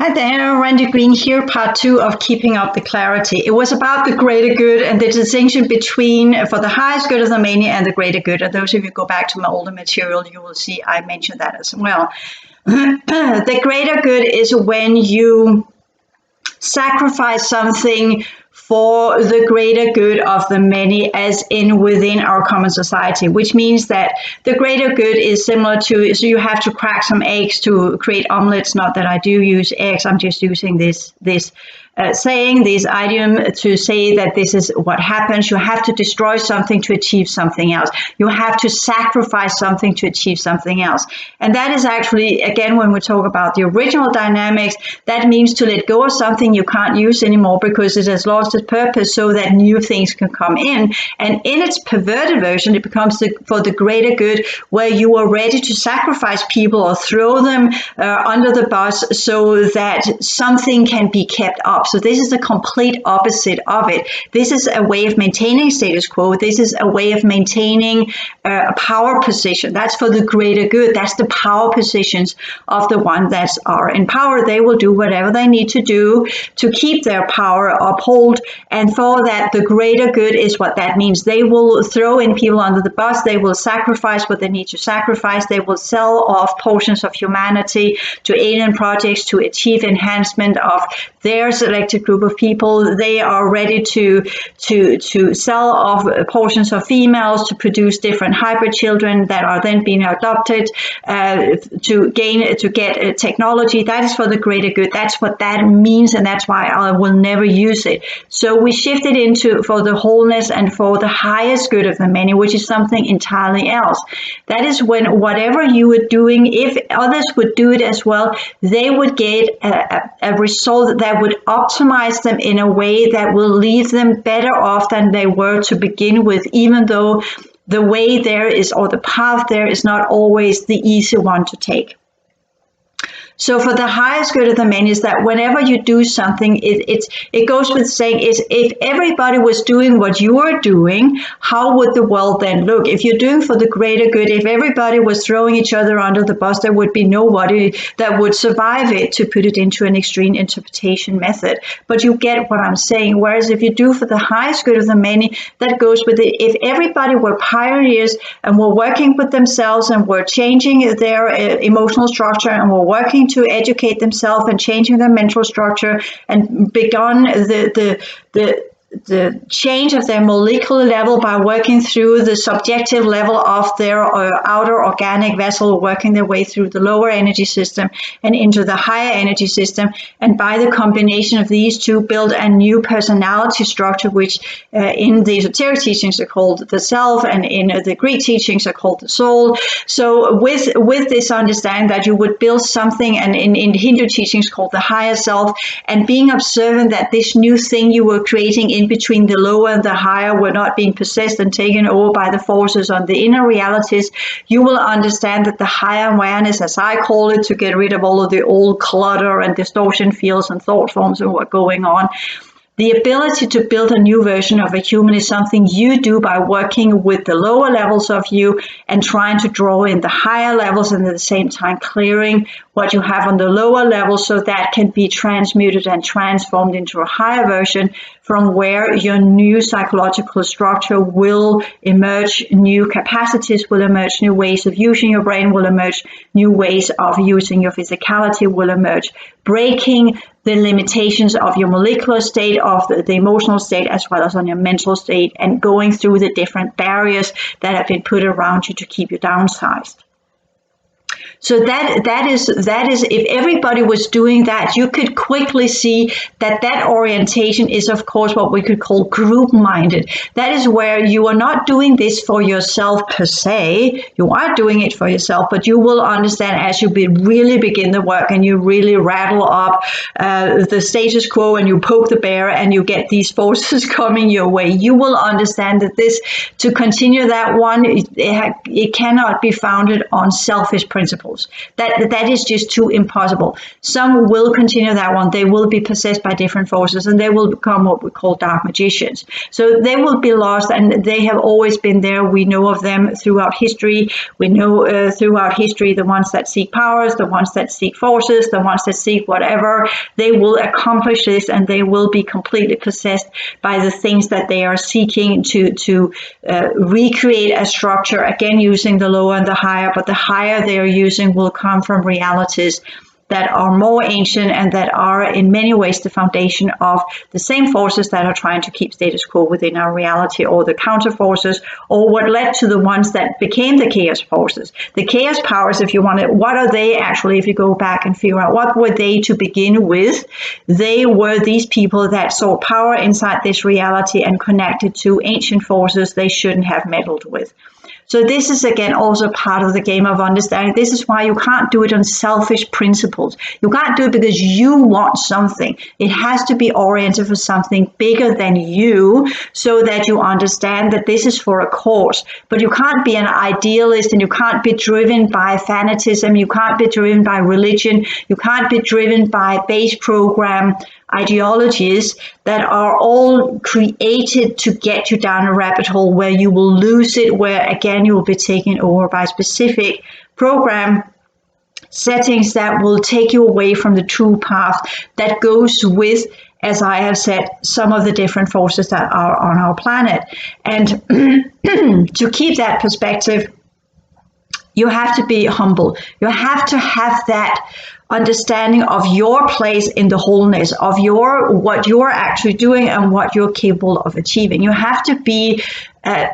Hi there, Randy Green here, part 2 of Keeping Up the Clarity. It was about the greater good and the distinction between for the highest good of the many and the greater good. And those of you who go back to my older material, you will see I mentioned that as well. The greater good is when you sacrifice something for the greater good of the many, as in within our common society, which means that the greater good is similar to, so you have to crack some eggs to create omelets. Not that I do use eggs, I'm just using this saying, this idiom to say that this is what happens. You have to destroy something to achieve something else. You have to sacrifice something to achieve something else. And that is actually, again, when we talk about the original dynamics, that means to let go of something you can't use anymore because it has lost its purpose, so that new things can come in. And in its perverted version, it becomes for the greater good, where you are ready to sacrifice people or throw them under the bus so that something can be kept up. So this is the complete opposite of it. This is a way of maintaining status quo. This is a way of maintaining a power position. That's for the greater good. That's the power positions of the ones that are in power. They will do whatever they need to do to keep their power uphold. And for that, the greater good is what that means. They will throw in people under the bus. They will sacrifice what they need to sacrifice. They will sell off portions of humanity to alien projects to achieve enhancement of their selected group of people. They are ready to sell off portions of females to produce different hybrid children that are then being adopted to get technology. That is for the greater good. That's what that means, and that's why I will never use it. So we shift it into for the wholeness and for the highest good of the many, which is something entirely else. That is when whatever you were doing, if others would do it as well, they would get a result that would optimize them in a way that will leave them better off than they were to begin with, even though the way there is, or the path there is, not always the easy one to take. So for the highest good of the many is that whenever you do something, it goes with saying, if everybody was doing what you are doing, how would the world then look? If you're doing for the greater good, if everybody was throwing each other under the bus, there would be nobody that would survive it, to put it into an extreme interpretation method. But you get what I'm saying. Whereas if you do for the highest good of the many, that goes with it. If everybody were pioneers and were working with themselves and were changing their emotional structure and were working to educate themselves and changing their mental structure and begun the change of their molecular level by working through the subjective level of their outer organic vessel, working their way through the lower energy system and into the higher energy system. And by the combination of these two, build a new personality structure, which in the esoteric teachings are called the self, and in the Greek teachings are called the soul. So with this understanding that you would build something, and in Hindu teachings called the higher self, and being observant that this new thing you were creating in between the lower and the higher were not being possessed and taken over by the forces on the inner realities, you will understand that the higher awareness, as I call it, to get rid of all of the old clutter and distortion fields and thought forms and what going on, the ability to build a new version of a human is something you do by working with the lower levels of you and trying to draw in the higher levels, and at the same time clearing what you have on the lower level so that can be transmuted and transformed into a higher version, from where your new psychological structure will emerge, new capacities will emerge, new ways of using your brain will emerge, new ways of using your physicality will emerge, breaking the limitations of your molecular state, of the emotional state, as well as on your mental state, and going through the different barriers that have been put around you to keep you downsized. So that is if everybody was doing that, you could quickly see that orientation is, of course, what we could call group-minded. That is where you are not doing this for yourself per se. You are doing it for yourself, but you will understand as you really begin the work and you really rattle up the status quo and you poke the bear and you get these forces coming your way. You will understand that this, to continue that one, it cannot be founded on selfish principles. principles. That is just too impossible. Some will continue that one. They will be possessed by different forces, and they will become what we call dark magicians. So they will be lost, and they have always been there. We know of them throughout history. We know throughout history the ones that seek powers, the ones that seek forces, the ones that seek whatever. They will accomplish this, and they will be completely possessed by the things that they are seeking to recreate a structure, again using the lower and the higher, but the higher they are using will come from realities that are more ancient and that are in many ways the foundation of the same forces that are trying to keep status quo within our reality, or the counter forces, or what led to the ones that became the chaos forces. The chaos powers, if you want it, what are they actually, if you go back and figure out what were they to begin with? They were these people that saw power inside this reality and connected to ancient forces they shouldn't have meddled with. So this is, again, also part of the game of understanding. This is why you can't do it on selfish principles. You can't do it because you want something. It has to be oriented for something bigger than you, so that you understand that this is for a cause. But you can't be an idealist, and you can't be driven by fanatism. You can't be driven by religion. You can't be driven by base program ideologies that are all created to get you down a rabbit hole where you will lose it, where again you will be taken over by specific program settings that will take you away from the true path that goes with, as I have said, some of the different forces that are on our planet. And to keep that perspective, you have to be humble. You have to have that understanding of your place in the wholeness, of what you're actually doing and what you're capable of achieving. You have to be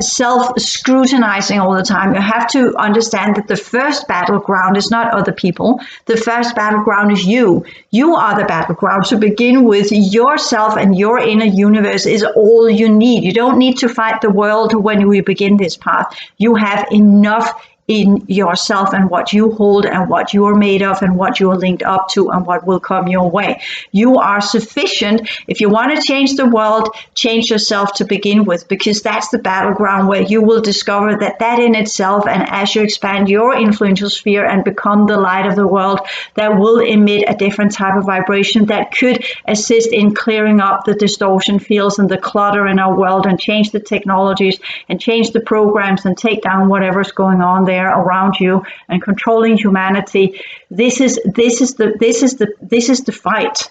self-scrutinizing all the time. You have to understand that the first battleground is not other people. The first battleground is you. You are the battleground. To begin with, yourself and your inner universe is all you need. You don't need to fight the world when we begin this path. You have enough in yourself and what you hold and what you are made of and what you are linked up to and what will come your way. You are sufficient. If you want to change the world, change yourself to begin with, because that's the battleground where you will discover that in itself, and as you expand your influential sphere and become the light of the world, that will emit a different type of vibration that could assist in clearing up the distortion fields and the clutter in our world, and change the technologies and change the programs and take down whatever's going on there around you and controlling humanity. This is the fight.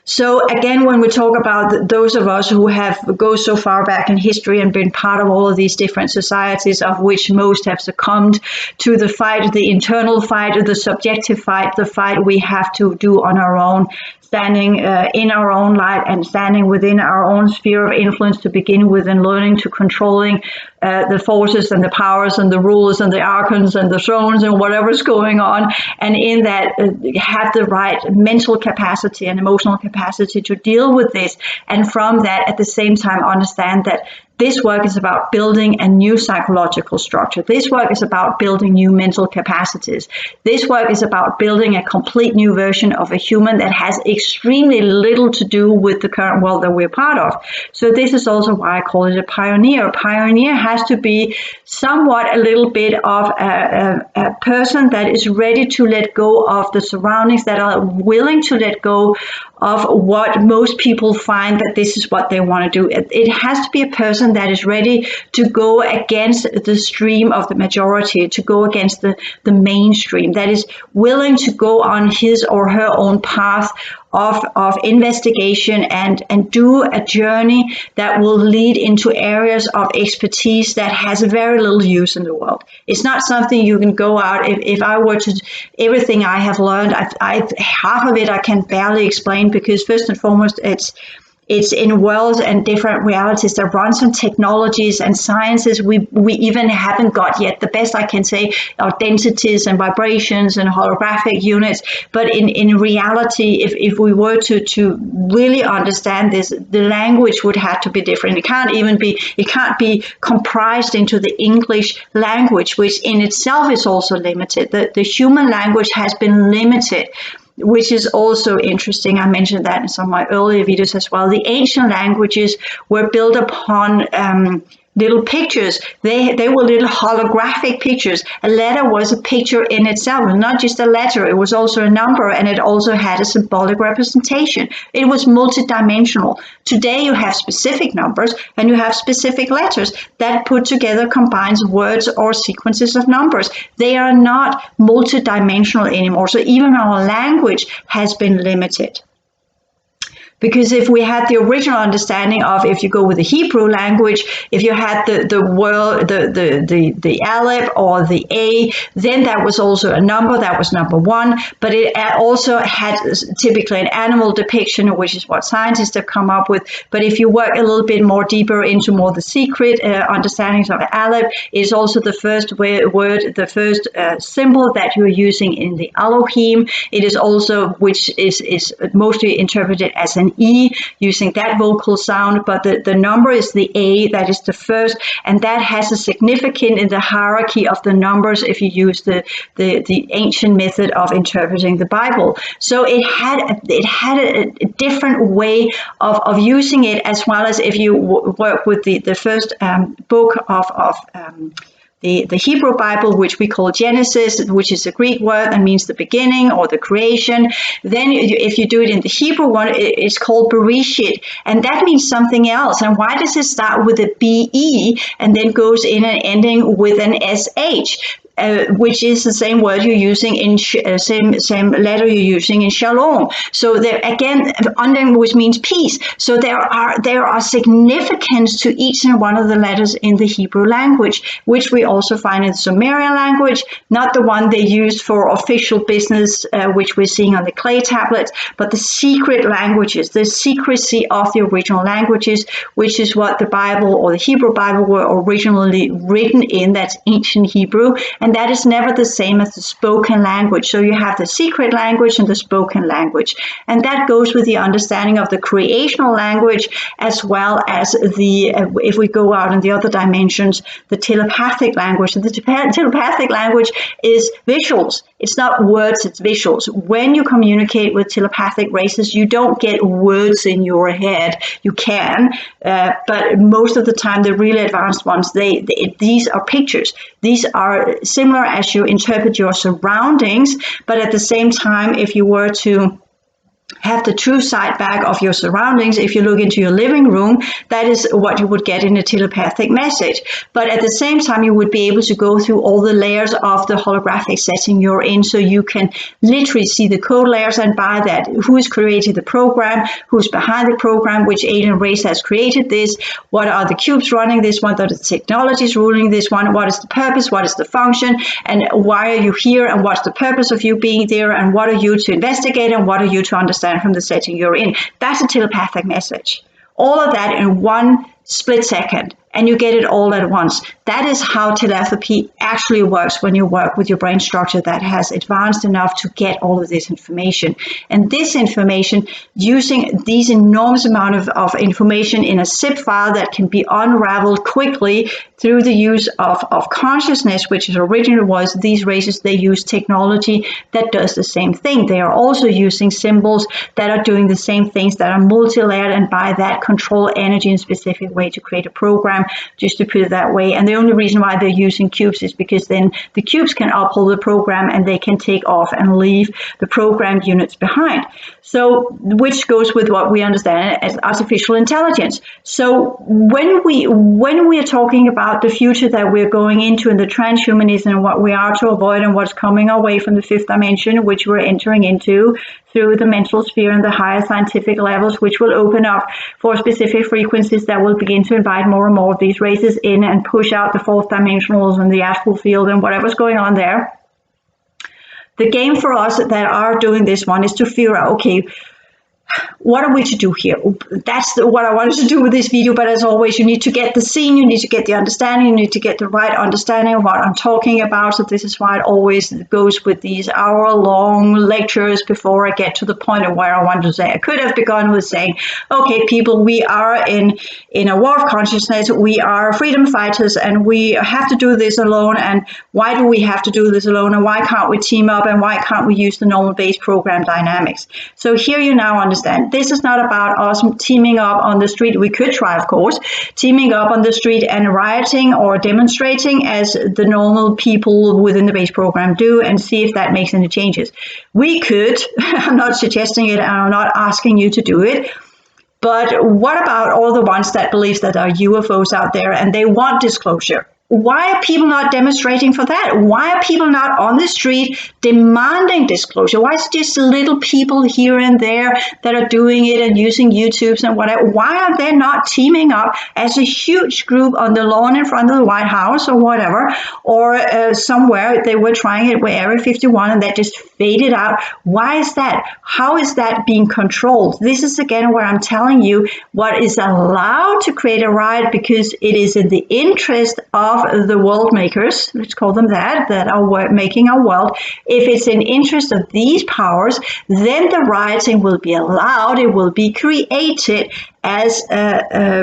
So again, when we talk about those of us who have go so far back in history and been part of all of these different societies, of which most have succumbed to the fight, the internal fight, the subjective fight, the fight we have to do on our own, standing in our own light and standing within our own sphere of influence to begin with, and learning to controlling the forces and the powers and the rulers and the archons and the thrones and whatever's going on, and in that have the right mental capacity and emotional capacity to deal with this, and from that at the same time understand that this work is about building a new psychological structure. This work is about building new mental capacities. This work is about building a complete new version of a human that has extremely little to do with the current world that we're part of. So this is also why I call it a pioneer. A pioneer has to be somewhat a little bit of a person that is ready to let go of the surroundings, that are willing to let go of what most people find that this is what they want to do. It has to be a person that is ready to go against the stream of the majority, to go against the mainstream, that is willing to go on his or her own path of investigation and do a journey that will lead into areas of expertise that has very little use in the world. It's not something you can go out. If I were to, everything I have learned, half of it I can barely explain, because first and foremost, it's in worlds and different realities that runs on technologies and sciences we even haven't got yet. The best I can say are densities and vibrations and holographic units. But in reality, if we were to really understand this, the language would have to be different. It can't be comprised into the English language, which in itself is also limited. The human language has been limited, which is also interesting. I mentioned that in some of my earlier videos as well. The ancient languages were built upon little pictures. They were little holographic pictures. A letter was a picture in itself, not just a letter. It was also a number, and it also had a symbolic representation. It was multidimensional. Today you have specific numbers and you have specific letters that put together combines words or sequences of numbers. They are not multidimensional anymore. So even our language has been limited. Because if we had the original understanding of, if you go with the Hebrew language, if you had the aleph or the A, then that was also a number, that was number one, but it also had typically an animal depiction, which is what scientists have come up with. But if you work a little bit more deeper into more the secret understandings of aleph, it is also the first word, the first symbol that you're using in the Elohim. It is also, which is mostly interpreted as an E, using that vocal sound, but the number is the A, that is the first, and that has a significance in the hierarchy of the numbers if you use the ancient method of interpreting the Bible. So it had a different way of using it, as well as if you work with the first book of the Hebrew Bible, which we call Genesis, which is a Greek word and means the beginning or the creation. Then if you do it in the Hebrew one, it's called Bereshit, and that means something else. And why does it start with a BE and then goes in and ending with an SH? Which is the same word you're using in same letter you're using in shalom. So there again, under, which means peace. So there are significance to each and one of the letters in the Hebrew language, which we also find in the Sumerian language, not the one they used for official business, which we're seeing on the clay tablets, but the secret languages, the secrecy of the original languages, which is what the Bible or the Hebrew Bible were originally written in. That's ancient Hebrew. And that is never the same as the spoken language. So you have the secret language and the spoken language. And that goes with the understanding of the creational language, as well as if we go out in the other dimensions, the telepathic language. And the telepathic language is visuals. It's not words, it's visuals. When you communicate with telepathic races, you don't get words in your head. You can, but most of the time, the really advanced ones, these are pictures. These are similar as you interpret your surroundings, but at the same time, if you were to have the true sight back of your surroundings, if you look into your living room, that is what you would get in a telepathic message. But at the same time, you would be able to go through all the layers of the holographic setting you're in, so you can literally see the code layers, and by that, who's created the program, who's behind the program, which alien race has created this, what are the cubes running this one, what are the technologies ruling this one, what is the purpose, what is the function, and why are you here, and what's the purpose of you being there, and what are you to investigate, and what are you to understand from the setting you're in. That's a telepathic message. All of that in one split second, and you get it all at once. That is how telepathy actually works when you work with your brain structure that has advanced enough to get all of this information. And this information, using these enormous amount of information in a zip file that can be unraveled quickly through the use of consciousness, which originally was these races, they use technology that does the same thing. They are also using symbols that are doing the same things, that are multi-layered, and by that control energy in a specific way to create a program, just to put it that way. And the only reason why they're using cubes is because then the cubes can uphold the program and they can take off and leave the programmed units behind. So, which goes with what we understand as artificial intelligence. So when we are talking about the future that we're going into in the transhumanism and what we are to avoid and what's coming our way from the fifth dimension, which we're entering into through the mental sphere and the higher scientific levels, which will open up for specific frequencies that will begin to invite more and more of these races in and push out the fourth dimensionals and the astral field and whatever's going on there. The game for us that are doing this one is to figure out, okay, what are we to do here? That's what I wanted to do with this video, but as always, you need to get the scene, you need to get the understanding, you need to get the right understanding of what I'm talking about. So this is why it always goes with these hour-long lectures before I get to the point of where I want to say. I could have begun with saying, okay, people, we are in a war of consciousness, we are freedom fighters, and we have to do this alone, and why do we have to do this alone, and why can't we team up, and why can't we use the normal base program dynamics? So here you now understand this is not about us teaming up on the street. We could try, of course, teaming up on the street and rioting or demonstrating as the normal people within the base program do, and see if that makes any changes. We could. I'm not suggesting it, and I'm not asking you to do it. But what about all the ones that believe that there are UFOs out there and they want disclosure? Why are people not demonstrating for that? Why are people not on the street demanding disclosure? Why is it just little people here and there that are doing it and using YouTubes and whatever? Why are they not teaming up as a huge group on the lawn in front of the White House or whatever, or somewhere they were trying it with Area 51 and that just faded out? Why is that? How is that being controlled? This is again where I'm telling you what is allowed to create a riot, because it is in the interest of the world makers, let's call them that are making our world. If it's in interest of these powers, then the rioting will be allowed, it will be created, as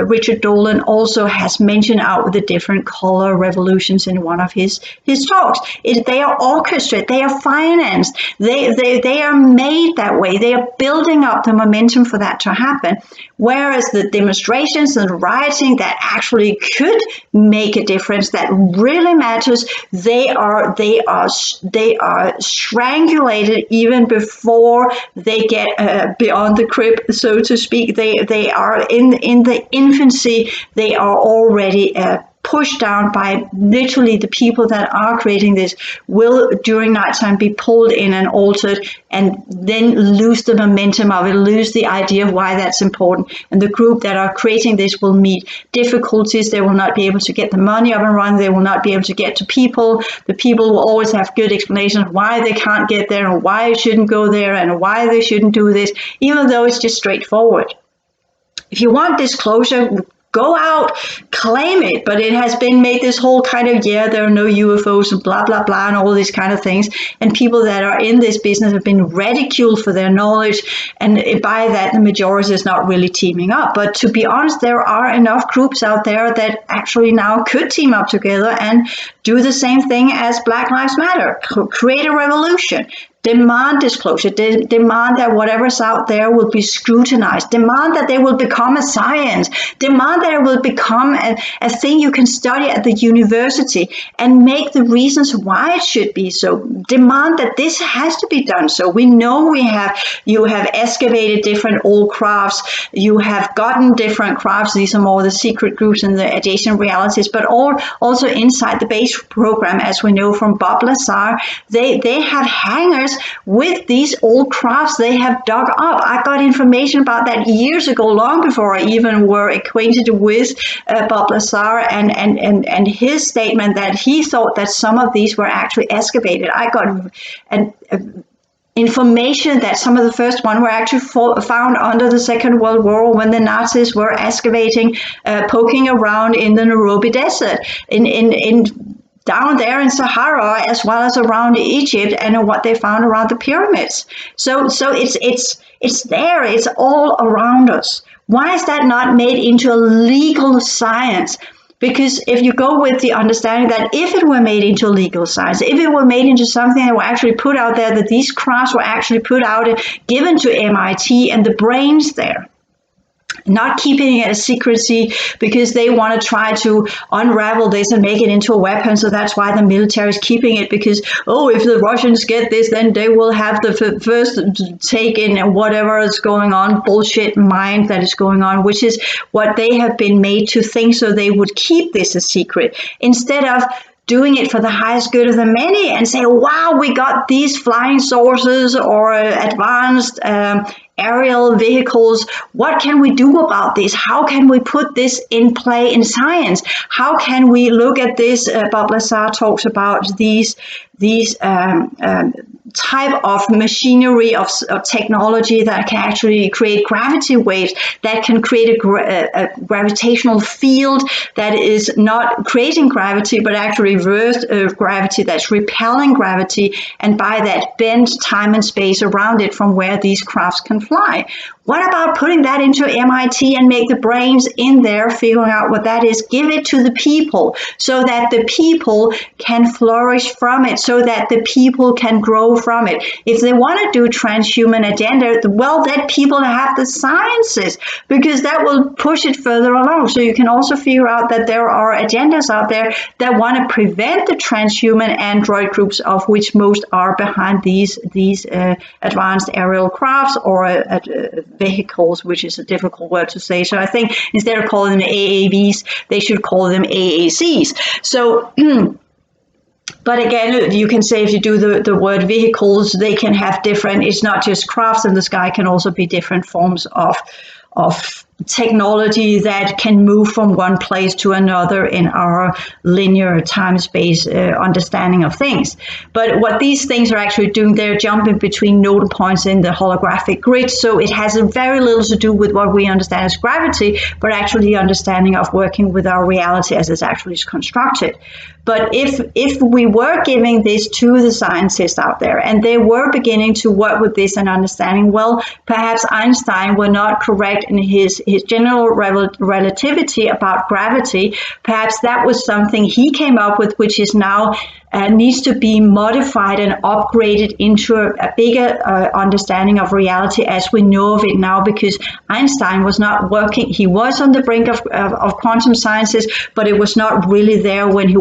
Richard Dolan also has mentioned out with the different color revolutions in one of his talks. They are orchestrated, they are financed, they are made that way, they are building up the momentum for that to happen. Whereas the demonstrations and rioting that actually could make a difference, that really matters, they are strangulated even before they get beyond the crib, so to speak. They are in the infancy. They are already pushed down by literally the people that are creating this will during nighttime be pulled in and altered, and then lose the momentum of it, lose the idea of why that's important. And the group that are creating this will meet difficulties. They will not be able to get the money up and running. They will not be able to get to people. The people will always have good explanations of why they can't get there and why it shouldn't go there and why they shouldn't do this, even though it's just straightforward. If you want disclosure, go out, claim it. But it has been made this whole kind of, there are no UFOs and blah, blah, blah, and all these kind of things. And people that are in this business have been ridiculed for their knowledge. And by that, the majority is not really teaming up. But to be honest, there are enough groups out there that actually now could team up together and do the same thing as Black Lives Matter, create a revolution. Demand disclosure, demand that whatever's out there will be scrutinized, demand that they will become a science, demand that it will become a thing you can study at the university and make the reasons why it should be so. Demand that this has to be done. So we know you have excavated different old crafts, you have gotten different crafts. These are more the secret groups and the adjacent realities, but also inside the base program, as we know from Bob Lazar, they have hangars with these old crafts they have dug up. I got information about that years ago, long before I even were acquainted with Bob Lazar and his statement that he thought that some of these were actually excavated. I got information that some of the first one were actually found under the Second World War when the Nazis were excavating, poking around in the Nairobi Desert, in down there in Sahara, as well as around Egypt, and what they found around the pyramids. So it's there, it's all around us. Why is that not made into a legal science? Because if you go with the understanding that if it were made into legal science, if it were made into something that were actually put out there, that these crafts were actually put out and given to MIT and the brains there, not keeping it a secrecy because they want to try to unravel this and make it into a weapon. So that's why the military is keeping it, because, if the Russians get this, then they will have the first take in whatever is going on, bullshit mind that is going on, which is what they have been made to think. So they would keep this a secret instead of doing it for the highest good of the many and say, wow, we got these flying saucers or advanced aerial vehicles. What can we do about this? How can we put this in play in science? How can we look at this? Bob Lazar talks about these type of machinery of technology that can actually create gravity waves, that can create a gravitational field that is not creating gravity but actually reverse gravity, that's repelling gravity, and by that bend time and space around it from where these crafts can fly. What about putting that into MIT and make the brains in there figuring out what that is? Give it to the people so that the people can flourish from it, so that the people can grow from it. If they want to do transhuman agenda, well, let people have the sciences, because that will push it further along. So you can also figure out that there are agendas out there that want to prevent the transhuman android groups, of which most are behind these advanced aerial crafts or vehicles, which is a difficult word to say. So I think instead of calling them AAVs, they should call them AACs. So, but again, you can say if you do the word vehicles, they can have different, it's not just crafts in the sky, can also be different forms of technology that can move from one place to another in our linear time-space understanding of things. But what these things are actually doing, they're jumping between node points in the holographic grid, so it has very little to do with what we understand as gravity, but actually the understanding of working with our reality as it's actually constructed. But if we were giving this to the scientists out there and they were beginning to work with this and understanding, well, perhaps Einstein were not correct in his general relativity about gravity. Perhaps that was something he came up with, which is now needs to be modified and upgraded into a bigger understanding of reality as we know of it now, because Einstein was not working. He was on the brink of quantum sciences, but it was not really there when he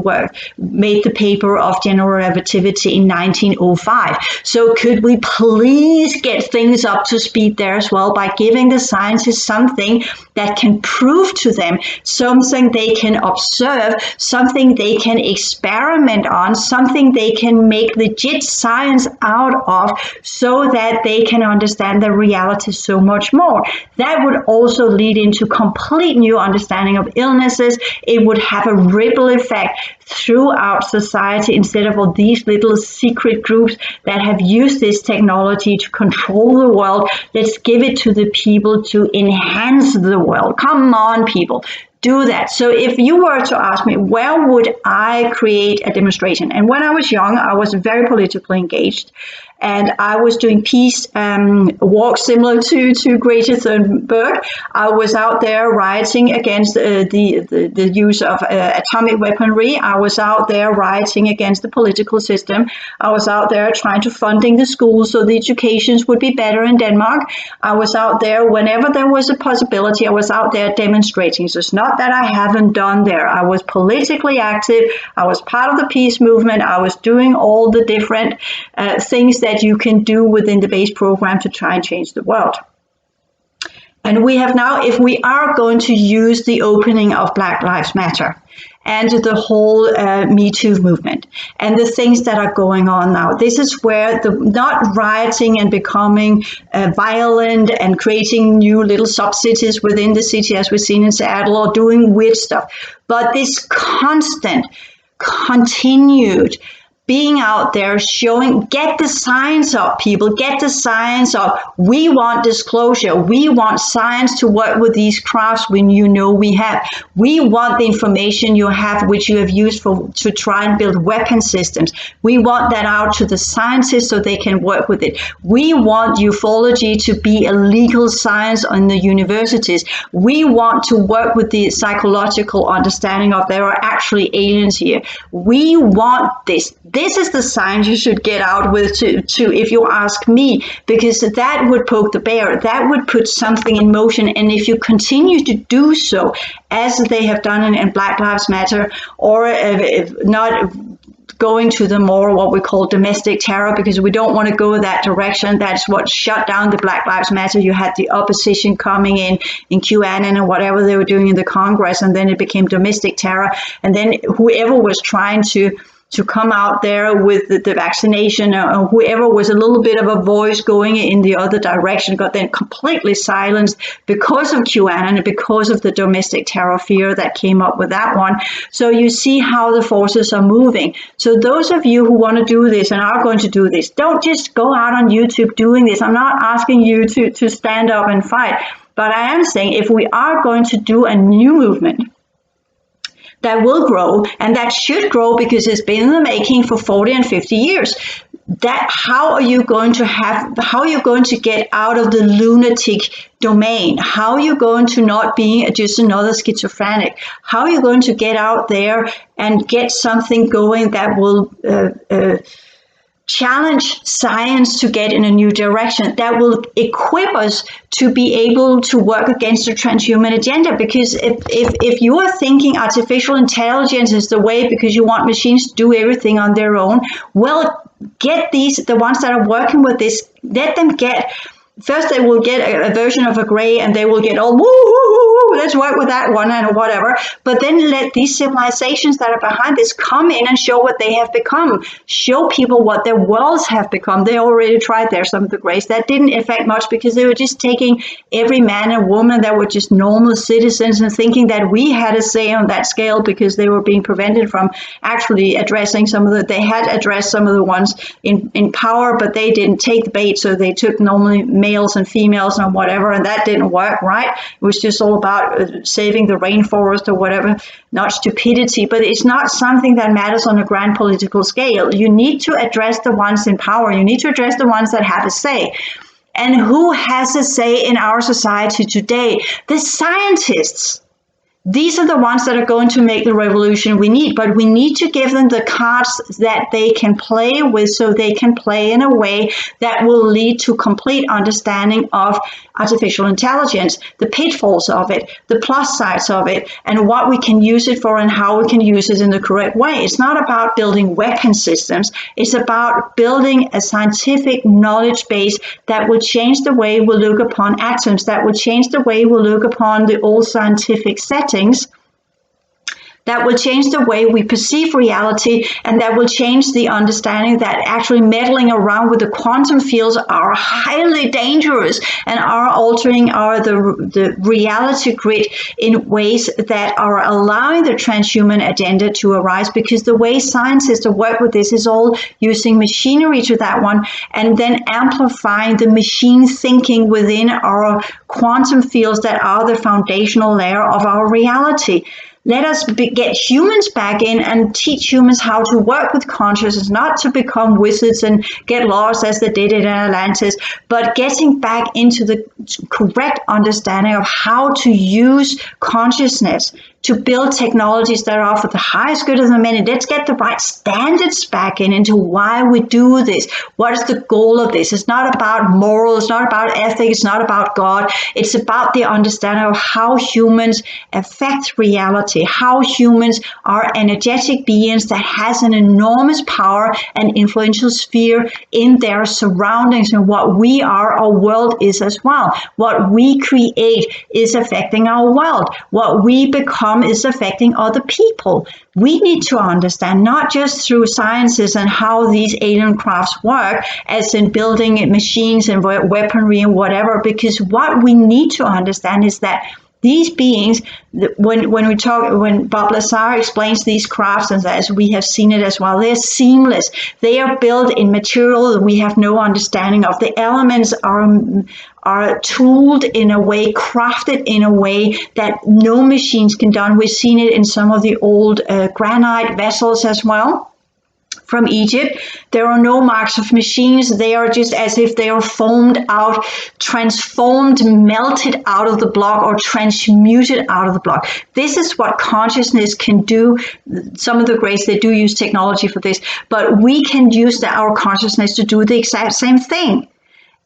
made the paper of general relativity in 1905. So could we please get things up to speed there as well by giving the scientists something that can prove to them, something they can observe, something they can experiment on, something they can make legit science out of, so that they can understand the reality so much more. That would also lead into complete new understanding of illnesses. It would have a ripple effect throughout society instead of all these little secret groups that have used this technology to control the world. Let's give it to the people to enhance the world. Come on, people. Do that. So if you were to ask me, where would I create a demonstration? And when I was young, I was very politically engaged. And I was doing peace walks similar to Greta Thunberg. I was out there rioting against the use of atomic weaponry. I was out there rioting against the political system. I was out there trying to funding the schools so the educations would be better in Denmark. I was out there whenever there was a possibility. I was out there demonstrating. So it's not that I haven't done there. I was politically active. I was part of the peace movement. I was doing all the different things that you can do within the base program to try and change the world. And we have now, if we are going to use the opening of Black Lives Matter and the whole Me Too movement and the things that are going on now, this is where the not rioting and becoming violent and creating new little sub-cities within the city as we've seen in Seattle or doing weird stuff, but this constant, continued being out there showing, get the science up, people, get the science up. We want disclosure. We want science to work with these crafts when you know we have. We want the information you have, which you have used to try and build weapon systems. We want that out to the scientists so they can work with it. We want ufology to be a legal science in the universities. We want to work with the psychological understanding of there are actually aliens here. We want this. This is the science you should get out with to if you ask me, because that would poke the bear. That would put something in motion. And if you continue to do so, as they have done in Black Lives Matter, or if not going to the more what we call domestic terror, because we don't want to go that direction. That's what shut down the Black Lives Matter. You had the opposition coming in QAnon and whatever they were doing in the Congress, and then it became domestic terror. And then whoever was trying to come out there with the vaccination, or whoever was a little bit of a voice going in the other direction got then completely silenced because of QAnon and because of the domestic terror fear that came up with that one. So you see how the forces are moving. So those of you who want to do this and are going to do this, don't just go out on YouTube doing this. I'm not asking you to stand up and fight, but I am saying if we are going to do a new movement that will grow, and that should grow because it's been in the making for 40 and 50 years. that how are you going to get out of the lunatic domain? How are you going to not being just another schizophrenic? How are you going to get out there and get something going that will challenge science to get in a new direction, that will equip us to be able to work against the transhuman agenda? Because if you are thinking artificial intelligence is the way because you want machines to do everything on their own, well, get the ones that are working with this, let them get. First, they will get a version of a gray and they will get all, woo, woo, woo, woo, let's work with that one and whatever. But then let these civilizations that are behind this come in and show what they have become. Show people what their worlds have become. They already tried there, some of the grays. That didn't affect much because they were just taking every man and woman that were just normal citizens and thinking that we had a say on that scale because they were being prevented from actually addressing they had addressed some of the ones in power, but they didn't take the bait, so they took normally males and females and whatever, and that didn't work, right? It was just all about saving the rainforest or whatever, not stupidity, but it's not something that matters on a grand political scale. You need to address the ones in power. You need to address the ones that have a say. And who has a say in our society today? The scientists. These are the ones that are going to make the revolution we need, but we need to give them the cards that they can play with so they can play in a way that will lead to complete understanding of artificial intelligence, the pitfalls of it, the plus sides of it, and what we can use it for and how we can use it in the correct way. It's not about building weapon systems. It's about building a scientific knowledge base that will change the way we look upon atoms, that will change the way we look upon the old scientific settings, that will change the way we perceive reality, and that will change the understanding that actually meddling around with the quantum fields are highly dangerous and are altering the reality grid in ways that are allowing the transhuman agenda to arise, because the way scientists work with this is all using machinery to that one and then amplifying the machine thinking within our quantum fields that are the foundational layer of our reality. Let us get humans back in and teach humans how to work with consciousness, not to become wizards and get lost as they did in Atlantis, but getting back into the correct understanding of how to use consciousness to build technologies that are for the highest good of the many. Let's get the right standards back into why we do this. What is the goal of this? It's not about moral, it's not about ethics, it's not about God. It's about the understanding of how humans affect reality, how humans are energetic beings that has an enormous power and influential sphere in their surroundings, and what we are, our world is as well. What we create is affecting our world. What we become is affecting other people. We need to understand, not just through sciences and how these alien crafts work, as in building machines and weaponry and whatever, because what we need to understand is that these beings, when Bob Lazar explains these crafts, and as we have seen it as well, they're seamless. They are built in material that we have no understanding of. The elements are tooled in a way, crafted in a way that no machines can do. We've seen it in some of the old granite vessels as well. From Egypt, there are no marks of machines. They are just as if they are foamed out, transformed, melted out of the block, or transmuted out of the block. This is what consciousness can do. Some of the greats, they do use technology for this, but we can use our consciousness to do the exact same thing.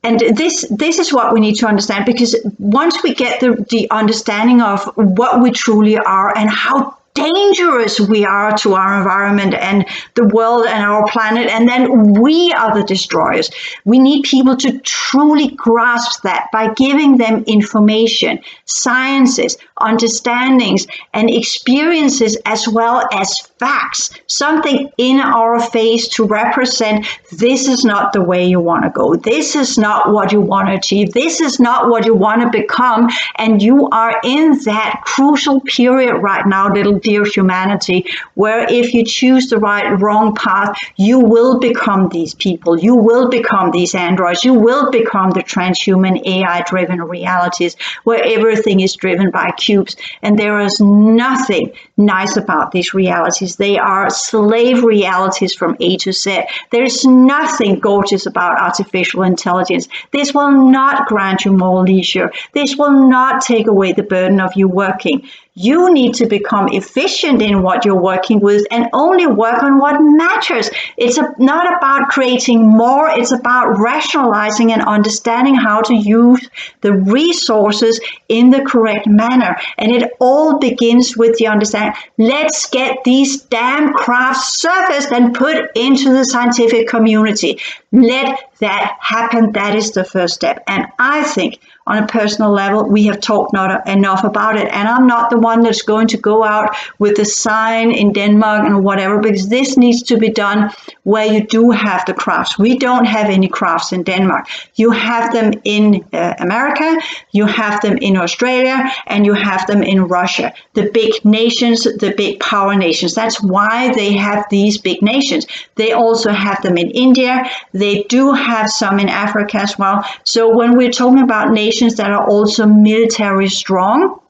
And this is what we need to understand, because once we get the understanding of what we truly are and how dangerous we are to our environment and the world and our planet, and then we are the destroyers. We need people to truly grasp that by giving them information, sciences, understandings, and experiences, as well as facts, something in our face to represent this is not the way you want to go. This is not what you want to achieve. This is not what you want to become. And you are in that crucial period right now, little dear humanity, where if you choose the wrong path, you will become these people. You will become these androids. You will become the transhuman AI-driven realities, where everything is driven by cubes. And there is nothing nice about these realities. They are slave realities from A to Z. There is nothing gorgeous about artificial intelligence. This will not grant you more leisure. This will not take away the burden of you working. You need to become efficient in what you're working with and only work on what matters. It's not about creating more. It's about rationalizing and understanding how to use the resources in the correct manner. And it all begins with the understanding, let's get these damn crafts surfaced and put into the scientific community. Let that happen. That is the first step. And I think on a personal level, we have talked not enough about it. And I'm not the one that's going to go out with a sign in Denmark and whatever, because this needs to be done where you do have the crafts. We don't have any crafts in Denmark. You have them in America, you have them in Australia, and you have them in Russia. The big nations, the big power nations. That's why they have these big nations. They also have them in India. They do have some in Africa as well. So when we're talking about nations that are also military strong,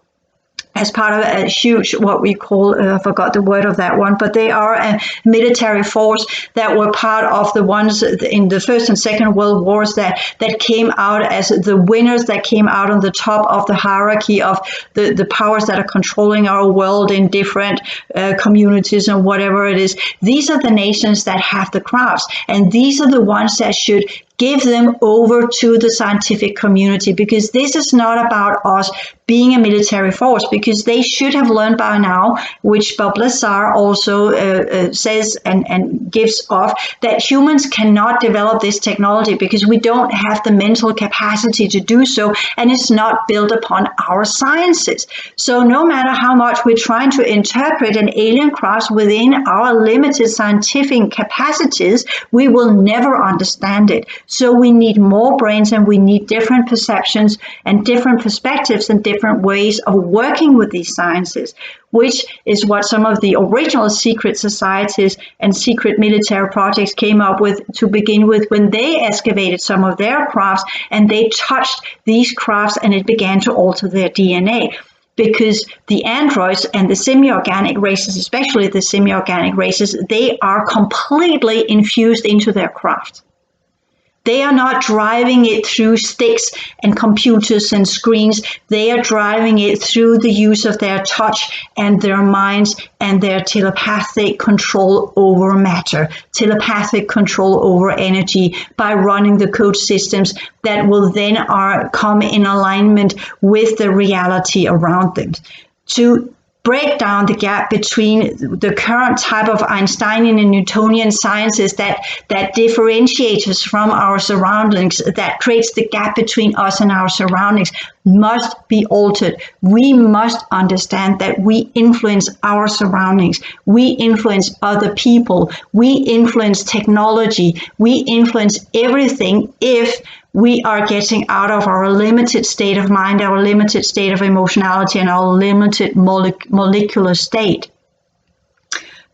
as part of a huge, what we call, I forgot the word of that one, but they are a military force that were part of the ones in the First and Second World Wars that came out as the winners, that came out on the top of the hierarchy of the powers that are controlling our world in different communities and whatever it is. These are the nations that have the crafts, and these are the ones that should give them over to the scientific community, because this is not about us being a military force, because they should have learned by now, which Bob Lazar also says and gives off, that humans cannot develop this technology because we don't have the mental capacity to do so, and it's not built upon our sciences. So no matter how much we're trying to interpret an alien craft within our limited scientific capacities, we will never understand it. So we need more brains, and we need different perceptions and different perspectives and different ways of working with these sciences, which is what some of the original secret societies and secret military projects came up with to begin with, when they excavated some of their crafts and they touched these crafts and it began to alter their DNA. Because the androids and the semi-organic races, especially the semi-organic races, they are completely infused into their craft. They are not driving it through sticks and computers and screens. They are driving it through the use of their touch and their minds and their telepathic control over matter, telepathic control over energy, by running the code systems that will then come in alignment with the reality around them. To break down the gap between the current type of Einsteinian and Newtonian sciences that differentiates us from our surroundings, that creates the gap between us and our surroundings, must be altered. We must understand that we influence our surroundings. We influence other people. We influence technology. We influence everything if we are getting out of our limited state of mind, our limited state of emotionality, and our limited molecular state.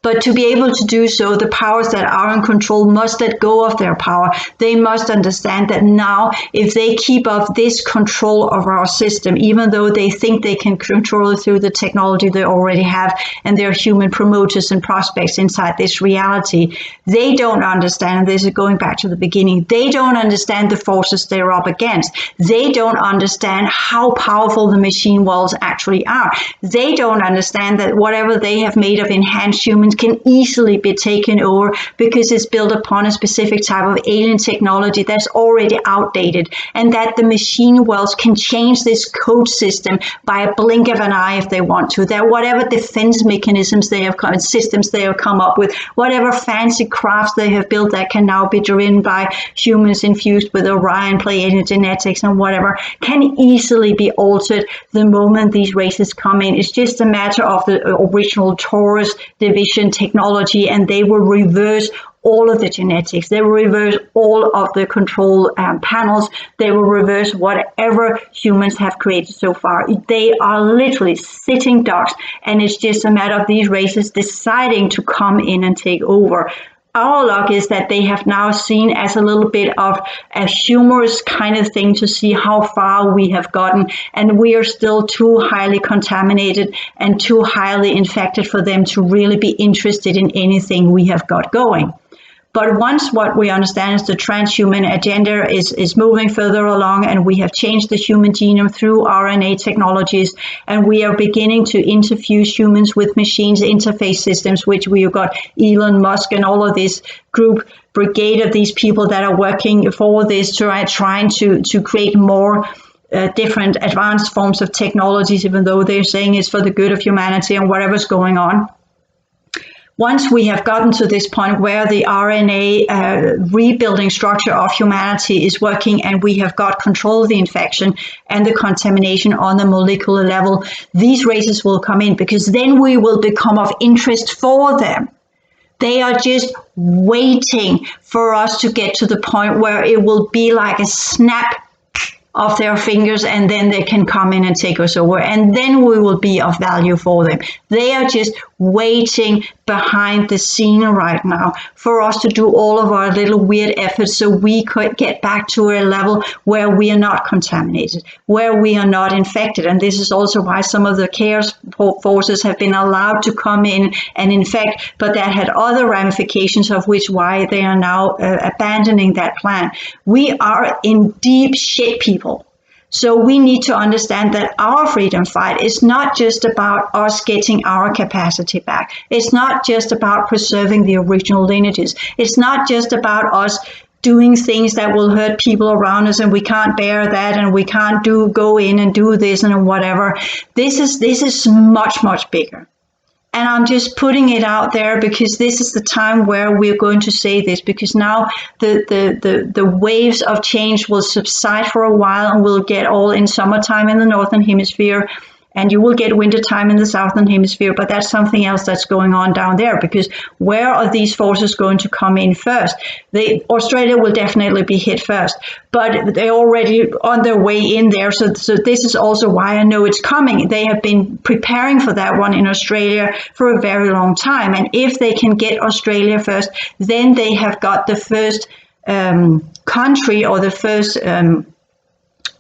But to be able to do so, the powers that are in control must let go of their power. They must understand that now, if they keep up this control of our system, even though they think they can control it through the technology they already have and their human promoters and prospects inside this reality, they don't understand, and this is going back to the beginning, they don't understand the forces they're up against. They don't understand how powerful the machine worlds actually are. They don't understand that whatever they have made of enhanced humans can easily be taken over because it's built upon a specific type of alien technology that's already outdated, and that the machine worlds can change this code system by a blink of an eye if they want to. That whatever defense mechanisms they have come, systems they have come up with, whatever fancy crafts they have built that can now be driven by humans infused with Orion, Pleiadian genetics and whatever, can easily be altered the moment these races come in. It's just a matter of the original Taurus division technology, and they will reverse all of the genetics. They will reverse all of the control panels. They will reverse whatever humans have created so far. They are literally sitting ducks, and it's just a matter of these races deciding to come in and take over. our luck is that they have now seen as a little bit of a humorous kind of thing to see how far we have gotten, and we are still too highly contaminated and too highly infected for them to really be interested in anything we have got going. But once what we understand is the transhuman agenda is moving further along, and we have changed the human genome through RNA technologies, and we are beginning to interfuse humans with machines interface systems, which we have got Elon Musk and all of this brigade of these people that are working for this, trying to create more different advanced forms of technologies, even though they're saying it's for the good of humanity and whatever's going on. Once we have gotten to this point where the RNA rebuilding structure of humanity is working, and we have got control of the infection and the contamination on the molecular level, these races will come in, because then we will become of interest for them. They are just waiting for us to get to the point where it will be like a snap of their fingers, and then they can come in and take us over, and then we will be of value for them. They are just waiting behind the scene right now for us to do all of our little weird efforts so we could get back to a level where we are not contaminated, where we are not infected. And this is also why some of the CARES forces have been allowed to come in and infect, but that had other ramifications, of which why they are now abandoning that plan. We are in deep shit, people. So we need to understand that our freedom fight is not just about us getting our capacity back. It's not just about preserving the original lineages. It's not just about us doing things that will hurt people around us, and we can't bear that, and we can't go in and do this and whatever. This is much, much bigger. And I'm just putting it out there because this is the time where we're going to say this, because now the waves of change will subside for a while, and we'll get all in summertime in the Northern Hemisphere, and you will get wintertime in the Southern Hemisphere. But that's something else that's going on down there, because where are these forces going to come in first? Australia will definitely be hit first, but they're already on their way in there. So this is also why I know it's coming. They have been preparing for that one in Australia for a very long time. And if they can get Australia first, then they have got the first country, or the first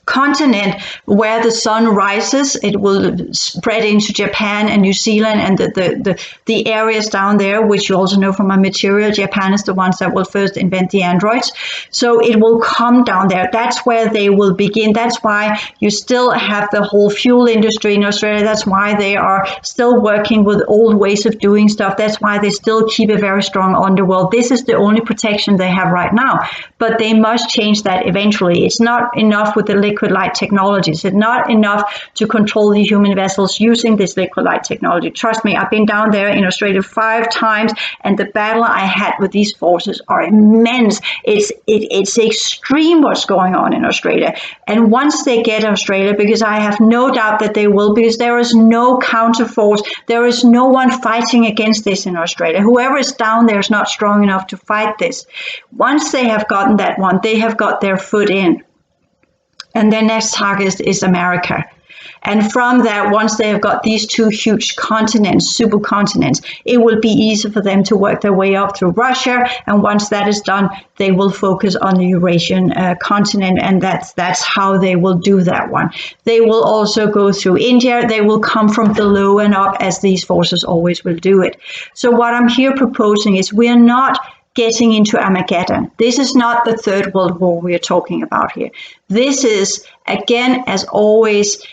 continent where the sun rises. It will spread into Japan and New Zealand and the areas down there, which you also know from my material. Japan is the ones that will first invent the androids. So it will come down there. That's where they will begin. That's why you still have the whole fuel industry in Australia. That's why they are still working with old ways of doing stuff. That's why they still keep a very strong underworld. This is the only protection they have right now. But they must change that eventually. It's not enough with the liquid light technologies. It's not enough to control the human vessels using this liquid light technology. Trust me, I've been down there in Australia 5 times, and the battle I had with these forces are immense. It's extreme what's going on in Australia. And once they get Australia, because I have no doubt that they will, because there is no counter force, there is no one fighting against this in Australia. Whoever is down there is not strong enough to fight this. Once they have gotten that one, they have got their foot in. And their next target is America. And from that, once they have got these 2 huge continents, supercontinents, it will be easy for them to work their way up through Russia. And once that is done, they will focus on the Eurasian continent. And that's how they will do that one. They will also go through India. They will come from below and up, as these forces always will do it. So what I'm here proposing is we are not getting into Armageddon. This is not the Third World War we are talking about here. This is, again, as always,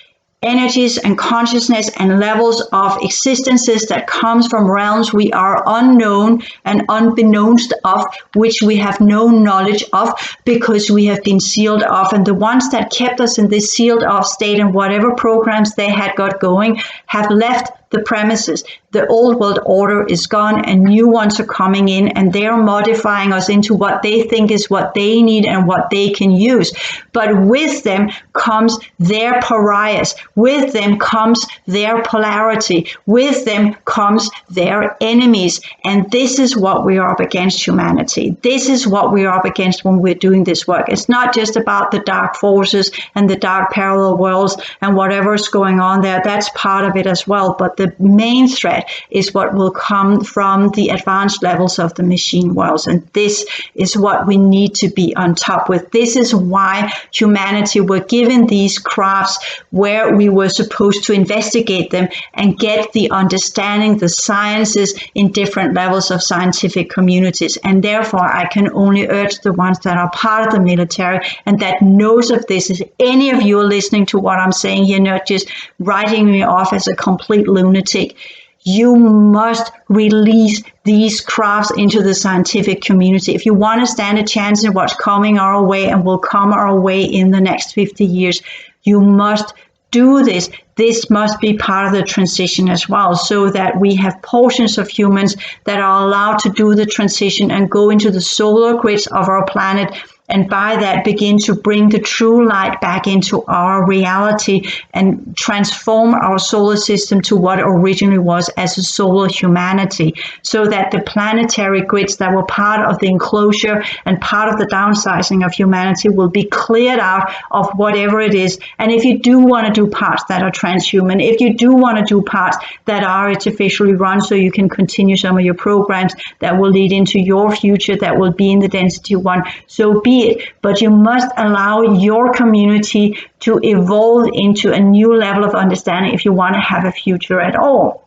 energies and consciousness and levels of existences that comes from realms we are unknown and unbeknownst of, which we have no knowledge of because we have been sealed off. And the ones that kept us in this sealed off state, and whatever programs they had got going, have left the premises. The old world order is gone, and new ones are coming in, and they're modifying us into what they think is what they need and what they can use. But with them comes their pariahs. With them comes their polarity. With them comes their enemies. And this is what we are up against, humanity. This is what we are up against when we're doing this work. It's not just about the dark forces and the dark parallel worlds and whatever's going on there. That's part of it as well. But but the main threat is what will come from the advanced levels of the machine worlds. And this is what we need to be on top with. This is why humanity were given these crafts, where we were supposed to investigate them and get the understanding, the sciences in different levels of scientific communities. And therefore, I can only urge the ones that are part of the military and that knows of this. If any of you are listening to what I'm saying here, not just writing me off as a complete lunatic, you must release these crafts into the scientific community. If you want to stand a chance in what's coming our way and will come our way in the next 50 years, you must do this. This must be part of the transition as well, so that we have portions of humans that are allowed to do the transition and go into the solar grids of our planet, and by that begin to bring the true light back into our reality and transform our solar system to what it originally was, as a solar humanity, so that the planetary grids that were part of the enclosure and part of the downsizing of humanity will be cleared out of whatever it is. And if you do want to do parts that are transhuman, if you do want to do parts that are artificially run so you can continue some of your programs that will lead into your future that will be in the density 1, so be it. But you must allow your community to evolve into a new level of understanding if you want to have a future at all.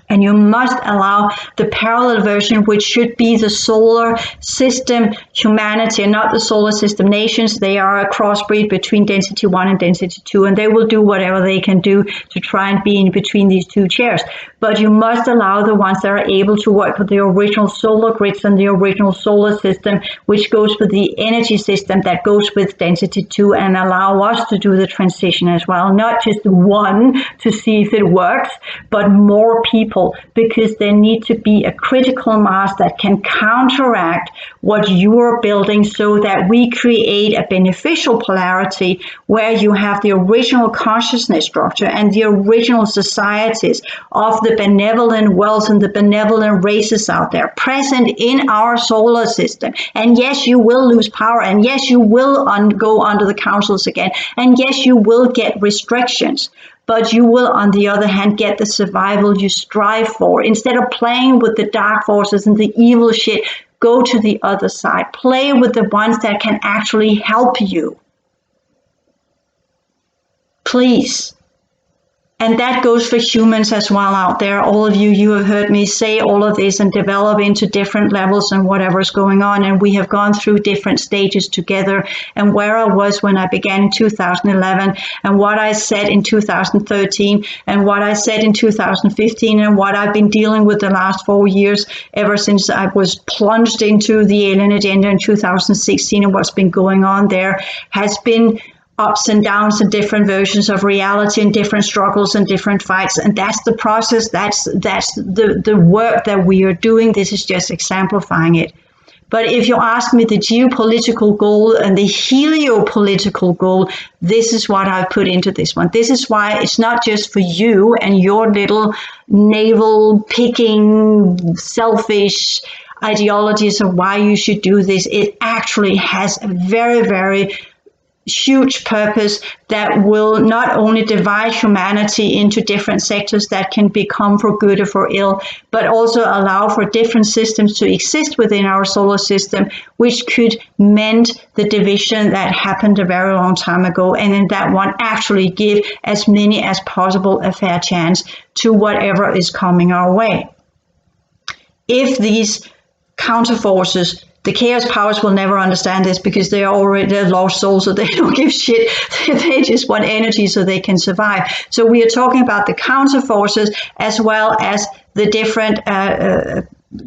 And you must allow the parallel version, which should be the solar system humanity and not the solar system nations. They are a crossbreed between density 1 and density 2, and they will do whatever they can do to try and be in between these two chairs. But you must allow the ones that are able to work with the original solar grids and the original solar system, which goes with the energy system that goes with density 2, and allow us to do the transition as well. Not just one to see if it works, but more people, because there need to be a critical mass that can counteract what you are building, so that we create a beneficial polarity where you have the original consciousness structure and the original societies of the benevolent worlds and the benevolent races out there present in our solar system. And yes, you will lose power, and yes, you will go under the councils again, and yes, you will get restrictions. But you will, on the other hand, get the survival you strive for. Instead of playing with the dark forces and the evil shit, go to the other side. Play with the ones that can actually help you. Please. And that goes for humans as well out there. All of you, you have heard me say all of this and develop into different levels and whatever's going on. And we have gone through different stages together. And where I was when I began in 2011, and what I said in 2013, and what I said in 2015, and what I've been dealing with the last 4 years, ever since I was plunged into the alien agenda in 2016, and what's been going on there has been ups and downs and different versions of reality and different struggles and different fights. And that's the process. That's the work that we are doing. This is just exemplifying it. But if you ask me the geopolitical goal and the heliopolitical goal, this is what I've put into this one. This is why it's not just for you and your little navel-picking, selfish ideologies of why you should do this. It actually has a very, very huge purpose that will not only divide humanity into different sectors that can become for good or for ill, but also allow for different systems to exist within our solar system, which could mend the division that happened a very long time ago, and in that one actually give as many as possible a fair chance to whatever is coming our way. If these counterforces, the chaos powers will never understand this, because they're lost souls, so they don't give shit. They just want energy so they can survive. So we are talking about the counter forces as well as the different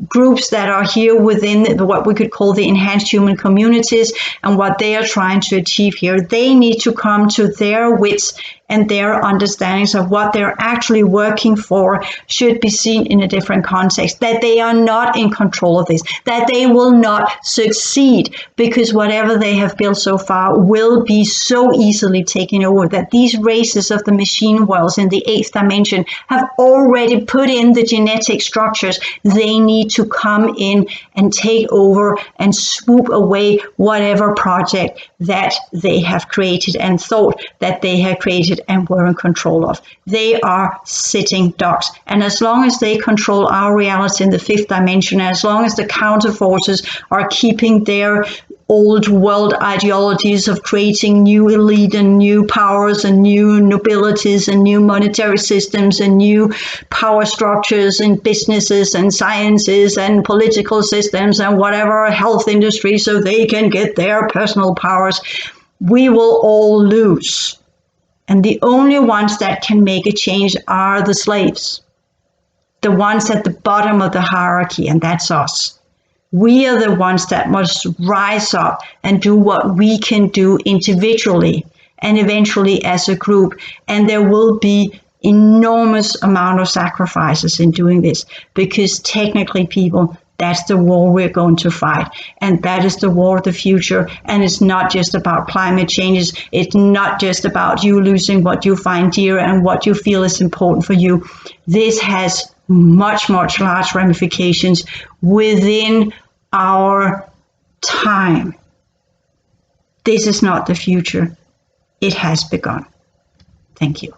groups that are here within what we could call the enhanced human communities, and what they are trying to achieve here. They need to come to their wits, and their understandings of what they're actually working for should be seen in a different context, that they are not in control of this, that they will not succeed, because whatever they have built so far will be so easily taken over, that these races of the machine worlds in the 8th dimension have already put in the genetic structures. They need to come in and take over and swoop away whatever project that they have created and thought that they have created and we're in control of. They are sitting ducks. And as long as they control our reality in the fifth dimension, as long as the counter forces are keeping their old world ideologies of creating new elite and new powers and new nobilities and new monetary systems and new power structures and businesses and sciences and political systems and whatever, health industry, so they can get their personal powers, we will all lose. And the only ones that can make a change are the slaves, the ones at the bottom of the hierarchy, and that's us. We are the ones that must rise up and do what we can do individually and eventually as a group. And there will be enormous amount of sacrifices in doing this, because technically, people, that's the war we're going to fight. And that is the war of the future. And it's not just about climate changes. It's not just about you losing what you find dear and what you feel is important for you. This has much, much large ramifications within our time. This is not the future. It has begun. Thank you.